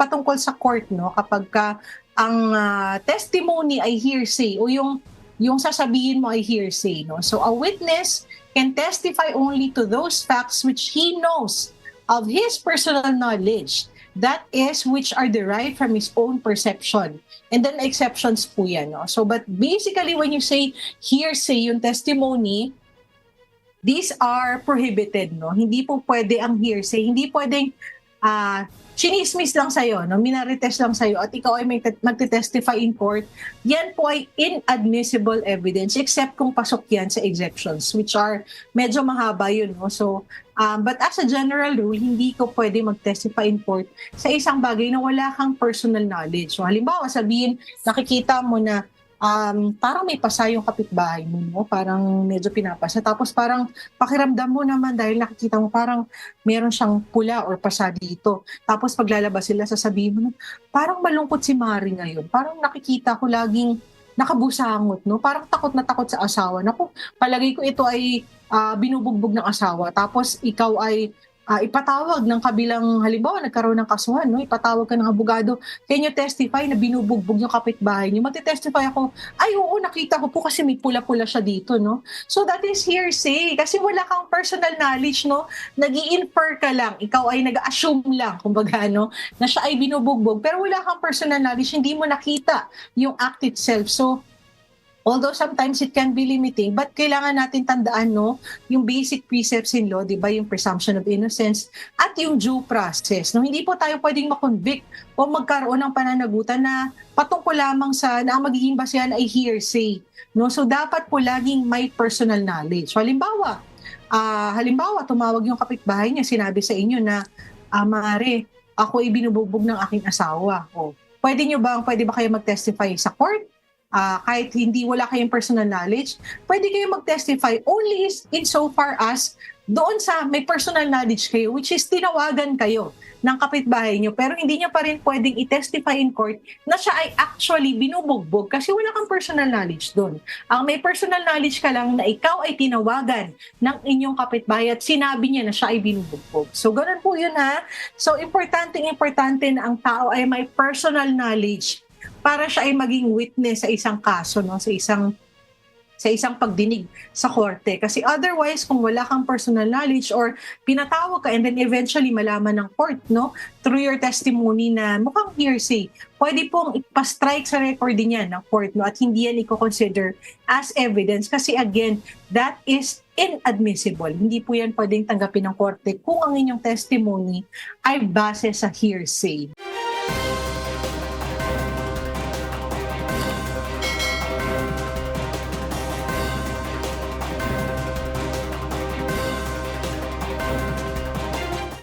patungkol sa court, no, kapag ang testimony ay hearsay o yung sasabihin mo ay hearsay, no. So a witness can testify only to those facts which he knows of his personal knowledge, that is, which are derived from his own perception. And then exceptions po yan, no. So but basically when you say hearsay yung testimony, these are prohibited, no. Hindi po pwede ang hearsay, hindi pwedeng chinismis lang sa'yo, no? Minarites lang sa'yo at ikaw ay magte-testify in court, yan po ay inadmissible evidence except kung pasok yan sa exceptions, which are medyo mahaba yun. No? So, but as a general rule, hindi ko pwede mag-testify in court sa isang bagay na wala kang personal knowledge. So, halimbawa, sabihin, nakikita mo na parang may pasa yung kapitbahay mo, no? Parang medyo pinapasa. Tapos parang pakiramdam mo naman dahil nakikita mo parang meron siyang pula or pasa dito. Tapos paglalabas sila, sasabihin mo na, parang malungkot si Mari ngayon. Parang nakikita ko laging nakabusangot, no? Parang takot na takot sa asawa. Naku, palagay ko ito ay binubugbog ng asawa. Tapos ikaw ay ipatawag ng kabilang, halimbawa nagkaroon ng kasuhan, no? Ipatawag ka ng abogado, can you testify na binubugbog yung kapitbahay niyo? Magte-testify ako, ay oo, nakita ko po kasi may pula-pula siya dito, no? So that is hearsay kasi wala kang personal knowledge, no? Nag-i-infer ka lang, ikaw ay nag-assume lang, kumbaga, no? Na siya ay binubugbog, pero wala kang personal knowledge, hindi mo nakita yung act itself. So although sometimes it can be limiting, but kailangan natin tandaan, no, yung basic precepts in law, di ba, yung presumption of innocence at yung due process. No, hindi po tayo pwedeng makonvict o magkaroon ng pananagutan na patungkol lamang sa na ang magiging basehan ay hearsay. No, so dapat po laging may personal knowledge. So, halimbawa, tumawag yung kapitbahay niya, sinabi sa inyo na, Mare, ako ay binubugbog ng aking asawa. O, pwede ba kayo mag-testify sa court? Kahit hindi wala kayong personal knowledge, pwede kayo mag-testify only in so far as doon sa may personal knowledge kayo, which is tinawagan kayo ng kapitbahay nyo, pero hindi nyo pa rin pwedeng i-testify in court na siya ay actually binubugbog kasi wala kang personal knowledge doon. Ang may personal knowledge ka lang na ikaw ay tinawagan ng inyong kapitbahay at sinabi niya na siya ay binubugbog. So, ganun po yun, ha. So, importante na ang tao ay may personal knowledge para siya ay maging witness sa isang kaso, no, sa isang pagdinig sa korte. Kasi otherwise, kung wala kang personal knowledge or pinatawag ka and then eventually malaman ng court, no, through your testimony na mukhang hearsay, pwede pong ipa-strike sa recording niya ng court, no, at hindi yan i-consider as evidence kasi again, that is inadmissible. Hindi po yan pwedeng tanggapin ng korte kung ang inyong testimony ay base sa hearsay.